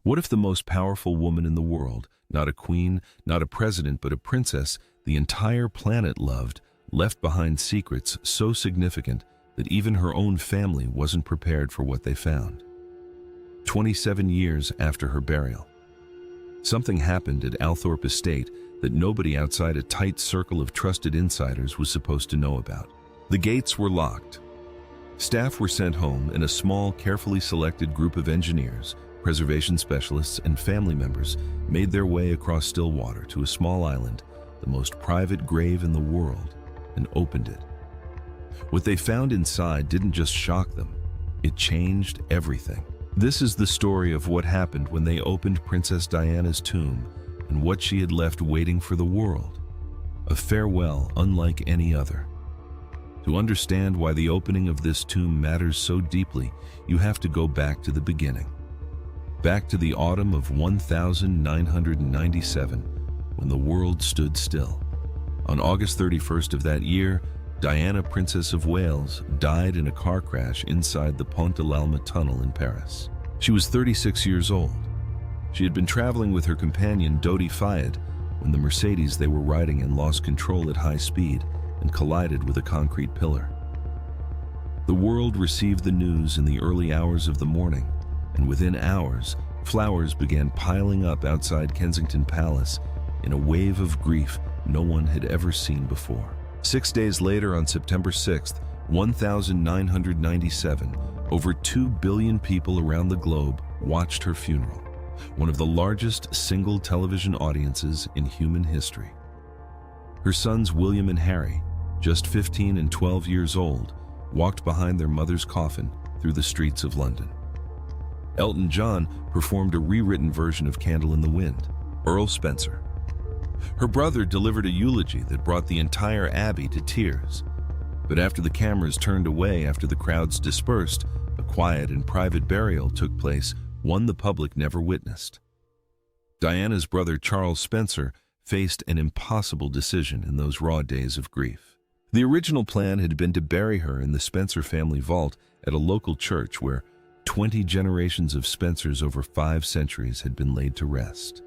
What if the most powerful woman in the world, not a queen, not a president, but a princess the entire planet loved, left behind secrets so significant that even her own family wasn't prepared for what they found? 27 years after her burial, something happened at Althorp Estate that nobody outside a tight circle of trusted insiders was supposed to know about. The gates were locked. Staff were sent home, and a small, carefully selected group of engineers, preservation specialists, and family members made their way across still water to a small island, the most private grave in the world, and opened it. What they found inside didn't just shock them, it changed everything. This is the story of what happened when they opened Princess Diana's tomb and what she had left waiting for the world. A farewell unlike any other. To understand why the opening of this tomb matters so deeply, you have to go back to the beginning. Back to the autumn of 1997, when the world stood still. On August 31st of that year, Diana, Princess of Wales, died in a car crash inside the Pont tunnel in Paris. She was 36 years old. She had been traveling with her companion Dodi Fayed when the Mercedes they were riding in lost control at high speed and collided with a concrete pillar. The world received the news in the early hours of the morning, and within hours, flowers began piling up outside Kensington Palace in a wave of grief no one had ever seen before. 6 days later, on September 6th, 1997, over 2 billion people around the globe watched her funeral, one of the largest single television audiences in human history. Her sons William and Harry, just 15 and 12 years old, walked behind their mother's coffin through the streets of London. Elton John performed a rewritten version of Candle in the Wind. Earl Spencer. Her brother delivered a eulogy that brought the entire Abbey to tears. But after the cameras turned away, after the crowds dispersed, a quiet and private burial took place, one the public never witnessed. Diana's brother Charles Spencer faced an impossible decision in those raw days of grief. The original plan had been to bury her in the Spencer family vault at a local church where 20 generations of Spencers over 5 centuries had been laid to rest.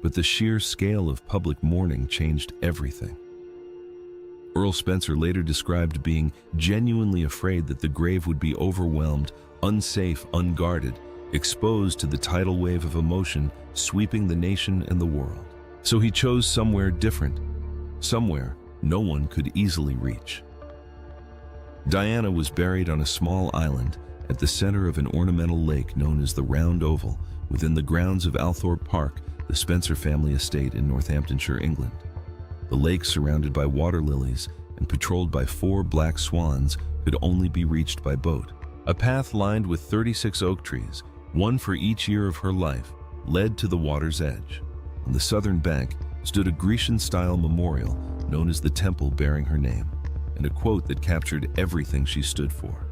But the sheer scale of public mourning changed everything. Earl Spencer later described being genuinely afraid that the grave would be overwhelmed, unsafe, unguarded, exposed to the tidal wave of emotion sweeping the nation and the world. So he chose somewhere different, somewhere no one could easily reach. Diana was buried on a small island at the center of an ornamental lake known as the Round Oval, within the grounds of Althorp Park, the Spencer family estate in Northamptonshire, England. The lake, surrounded by water lilies and patrolled by 4 black swans, could only be reached by boat. A path lined with 36 oak trees, one for each year of her life, led to the water's edge. On the southern bank stood a Grecian-style memorial known as the temple bearing her name, and a quote that captured everything she stood for.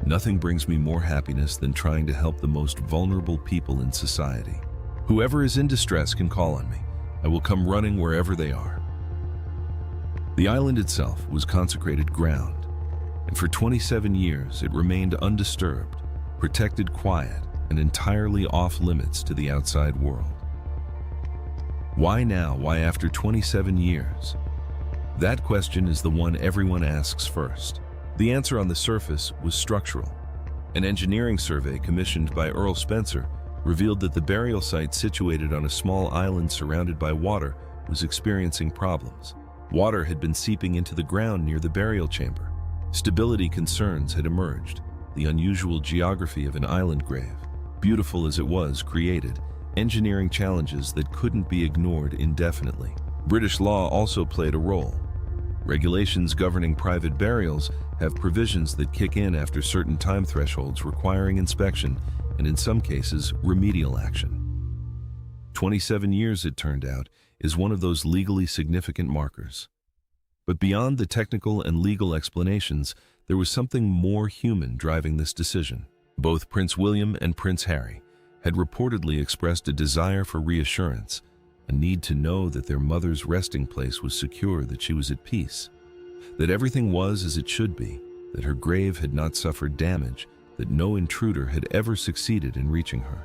"Nothing brings me more happiness than trying to help the most vulnerable people in society. Whoever is in distress can call on me. I will come running wherever they are." The island itself was consecrated ground, and for 27 years it remained undisturbed, protected, quiet, and entirely off limits to the outside world. Why now? Why after 27 years? That question is the one everyone asks first. The answer on the surface was structural. An engineering survey commissioned by Earl Spencer revealed that the burial site, situated on a small island surrounded by water, was experiencing problems. Water had been seeping into the ground near the burial chamber. Stability concerns had emerged. The unusual geography of an island grave, beautiful as it was, created engineering challenges that couldn't be ignored indefinitely. British law also played a role. Regulations governing private burials have provisions that kick in after certain time thresholds, requiring inspection and, in some cases, remedial action. 27 years, it turned out, is one of those legally significant markers. But beyond the technical and legal explanations, there was something more human driving this decision. Both Prince William and Prince Harry had reportedly expressed a desire for reassurance, a need to know that their mother's resting place was secure, that she was at peace, that everything was as it should be, that her grave had not suffered damage, that no intruder had ever succeeded in reaching her.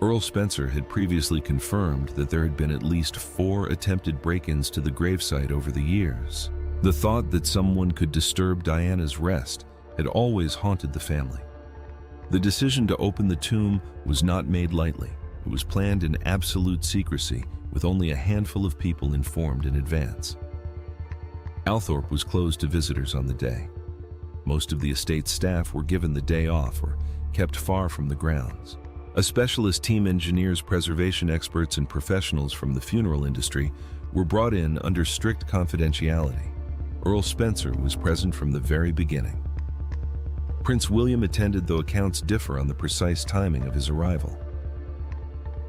Earl Spencer had previously confirmed that there had been at least 4 attempted break-ins to the gravesite over the years. The thought that someone could disturb Diana's rest had always haunted the family. The decision to open the tomb was not made lightly. It was planned in absolute secrecy, with only a handful of people informed in advance. Althorp was closed to visitors on the day. Most of the estate's staff were given the day off or kept far from the grounds. A specialist team, engineers, preservation experts, and professionals from the funeral industry were brought in under strict confidentiality. Earl Spencer was present from the very beginning. Prince William attended, though accounts differ on the precise timing of his arrival.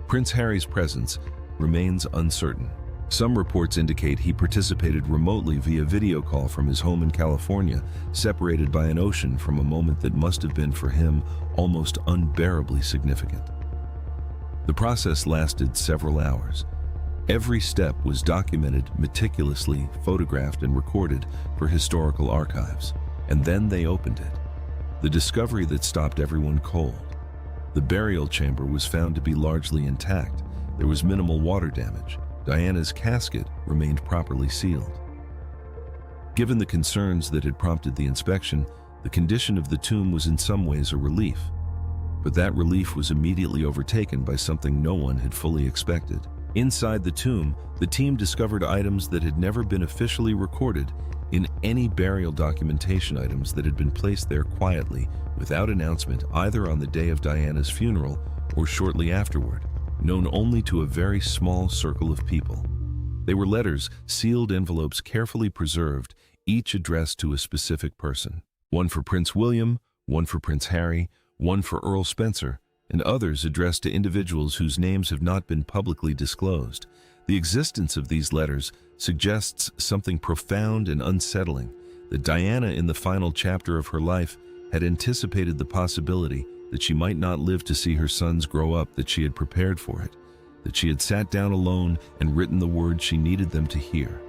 Prince Harry's presence remains uncertain. Some reports indicate he participated remotely via video call from his home in California, separated by an ocean from a moment that must have been for him almost unbearably significant. The process lasted several hours. Every step was documented, meticulously photographed and recorded for historical archives. And then they opened it. The discovery that stopped everyone cold. The burial chamber was found to be largely intact. There was minimal water damage. Diana's casket remained properly sealed. Given the concerns that had prompted the inspection, the condition of the tomb was in some ways a relief. But that relief was immediately overtaken by something no one had fully expected. Inside the tomb, the team discovered items that had never been officially recorded in any burial documentation, items that had been placed there quietly, without announcement, either on the day of Diana's funeral or shortly afterward, known only to a very small circle of people. They were letters, sealed envelopes carefully preserved, each addressed to a specific person. One for Prince William, one for Prince Harry, one for Earl Spencer, and others addressed to individuals whose names have not been publicly disclosed. The existence of these letters suggests something profound and unsettling, that Diana, in the final chapter of her life, had anticipated the possibility that she might not live to see her sons grow up, that she had prepared for it, that she had sat down alone and written the words she needed them to hear,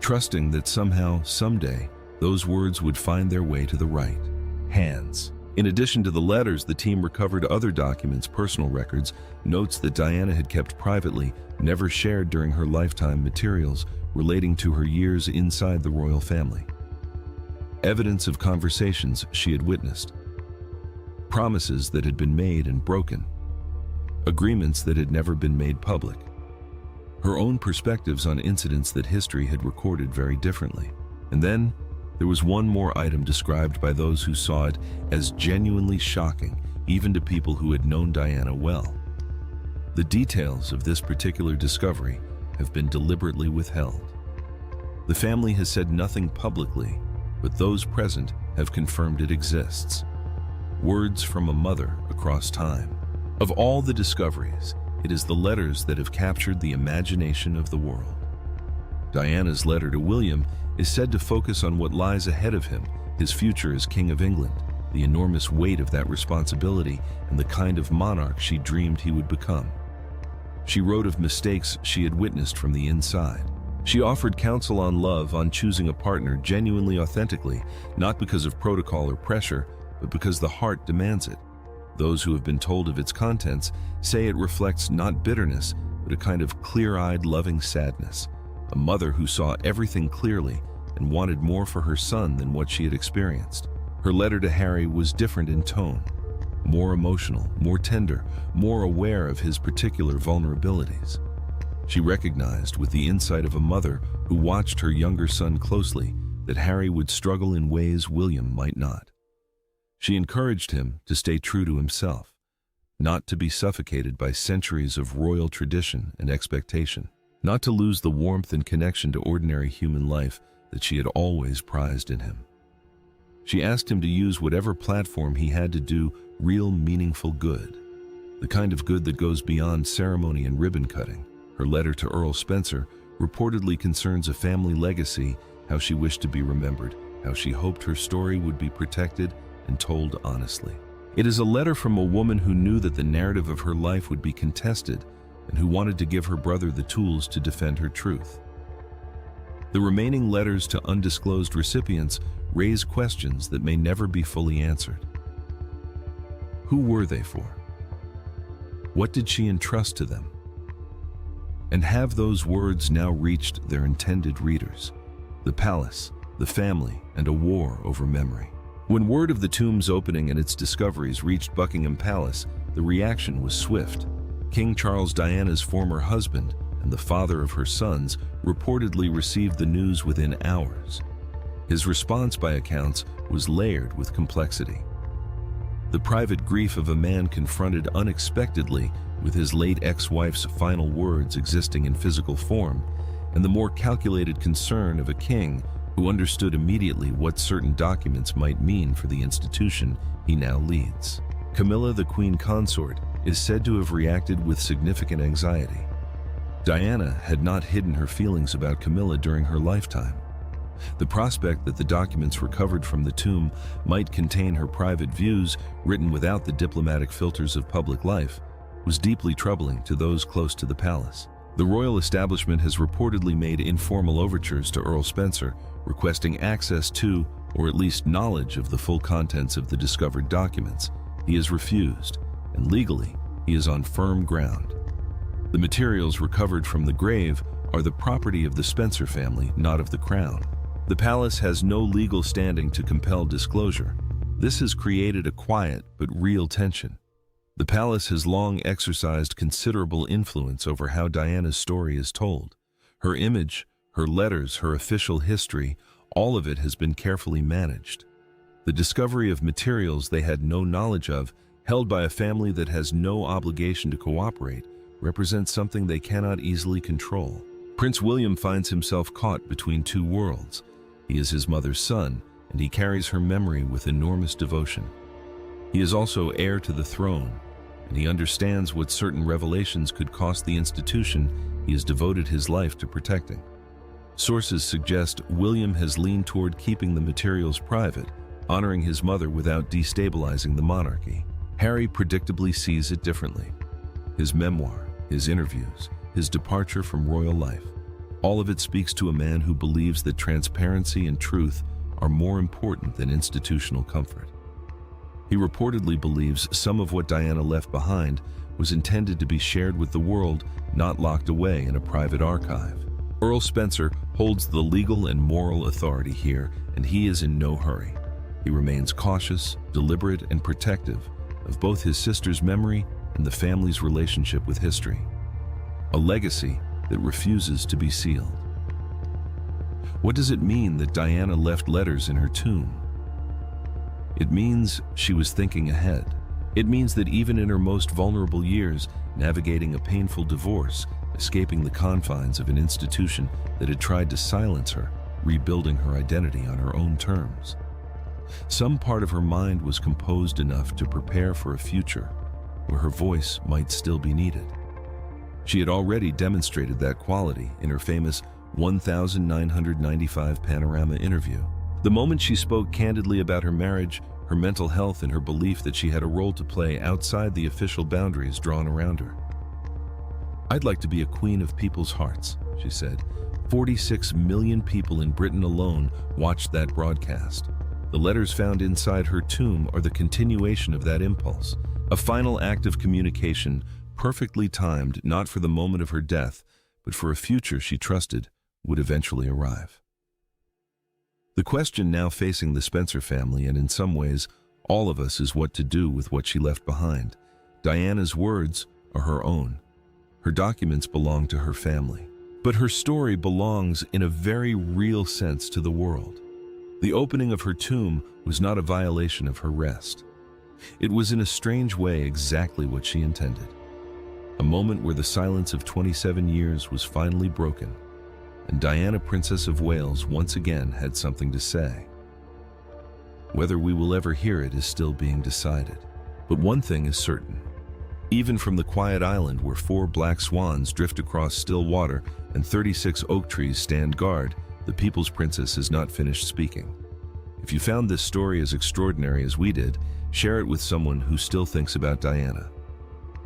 trusting that somehow, someday, those words would find their way to the right hands. In addition to the letters, the team recovered other documents, personal records, notes that Diana had kept privately, never shared during her lifetime, materials relating to her years inside the royal family, evidence of conversations she had witnessed, promises that had been made and broken, agreements that had never been made public, her own perspectives on incidents that history had recorded very differently. And then there was one more item described by those who saw it as genuinely shocking, even to people who had known Diana well. The details of this particular discovery have been deliberately withheld. The family has said nothing publicly, but those present have confirmed it exists. Words from a mother across time. Of all the discoveries, it is the letters that have captured the imagination of the world. Diana's letter to William is said to focus on what lies ahead of him, his future as King of England, the enormous weight of that responsibility, and the kind of monarch she dreamed he would become. She wrote of mistakes she had witnessed from the inside. She offered counsel on love, on choosing a partner genuinely, authentically, not because of protocol or pressure, but because the heart demands it. Those who have been told of its contents say it reflects not bitterness, but a kind of clear-eyed, loving sadness. A mother who saw everything clearly and wanted more for her son than what she had experienced. Her letter to Harry was different in tone, more emotional, more tender, more aware of his particular vulnerabilities. She recognized, with the insight of a mother who watched her younger son closely, that Harry would struggle in ways William might not. She encouraged him to stay true to himself, not to be suffocated by centuries of royal tradition and expectation, not to lose the warmth and connection to ordinary human life that she had always prized in him. She asked him to use whatever platform he had to do real, meaningful good, the kind of good that goes beyond ceremony and ribbon cutting. Her letter to Earl Spencer reportedly concerns a family legacy, how she wished to be remembered, how she hoped her story would be protected and told honestly. It is a letter from a woman who knew that the narrative of her life would be contested and who wanted to give her brother the tools to defend her truth. The remaining letters to undisclosed recipients raise questions that may never be fully answered. Who were they for? What did she entrust to them? And have those words now reached their intended readers? The palace, the family, and a war over memory. When word of the tomb's opening and its discoveries reached Buckingham Palace, the reaction was swift. King Charles, Diana's former husband and the father of her sons, reportedly received the news within hours. His response, by accounts, was layered with complexity. The private grief of a man confronted unexpectedly with his late ex-wife's final words existing in physical form, and the more calculated concern of a king who understood immediately what certain documents might mean for the institution he now leads. Camilla, the queen consort, is said to have reacted with significant anxiety. Diana had not hidden her feelings about Camilla during her lifetime. The prospect that the documents recovered from the tomb might contain her private views, written without the diplomatic filters of public life, was deeply troubling to those close to the palace. The royal establishment has reportedly made informal overtures to Earl Spencer, requesting access to, or at least knowledge of, the full contents of the discovered documents. He has refused, and legally, he is on firm ground. The materials recovered from the grave are the property of the Spencer family, not of the crown. The palace has no legal standing to compel disclosure. This has created a quiet but real tension. The palace has long exercised considerable influence over how Diana's story is told. Her image, her letters, her official history, all of it has been carefully managed. The discovery of materials they had no knowledge of, held by a family that has no obligation to cooperate, represents something they cannot easily control. Prince William finds himself caught between two worlds. He is his mother's son, and he carries her memory with enormous devotion. He is also heir to the throne, and he understands what certain revelations could cost the institution he has devoted his life to protecting. Sources suggest William has leaned toward keeping the materials private, honoring his mother without destabilizing the monarchy. Harry predictably sees it differently. His memoir, his interviews, his departure from royal life, all of it speaks to a man who believes that transparency and truth are more important than institutional comfort. He reportedly believes some of what Diana left behind was intended to be shared with the world, not locked away in a private archive. Earl Spencer holds the legal and moral authority here, and he is in no hurry. He remains cautious, deliberate, and protective of both his sister's memory and the family's relationship with history. A legacy that refuses to be sealed. What does it mean that Diana left letters in her tomb? It means she was thinking ahead. It means that even in her most vulnerable years, navigating a painful divorce, escaping the confines of an institution that had tried to silence her, rebuilding her identity on her own terms. Some part of her mind was composed enough to prepare for a future where her voice might still be needed. She had already demonstrated that quality in her famous 1995 Panorama interview. The moment she spoke candidly about her marriage, her mental health, and her belief that she had a role to play outside the official boundaries drawn around her. "I'd like to be a queen of people's hearts," she said. 46 million people in Britain alone watched that broadcast. The letters found inside her tomb are the continuation of that impulse, a final act of communication perfectly timed not for the moment of her death, but for a future she trusted would eventually arrive. The question now facing the Spencer family, and in some ways all of us, is what to do with what she left behind. Diana's words are her own. Her documents belong to her family. But her story belongs in a very real sense to the world. The opening of her tomb was not a violation of her rest. It was in a strange way exactly what she intended. A moment where the silence of 27 years was finally broken, and Diana, Princess of Wales, once again had something to say. Whether we will ever hear it is still being decided. But one thing is certain. Even from the quiet island where 4 black swans drift across still water and 36 oak trees stand guard, the People's Princess has not finished speaking. If you found this story as extraordinary as we did, share it with someone who still thinks about Diana.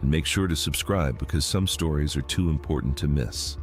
And make sure to subscribe, because some stories are too important to miss.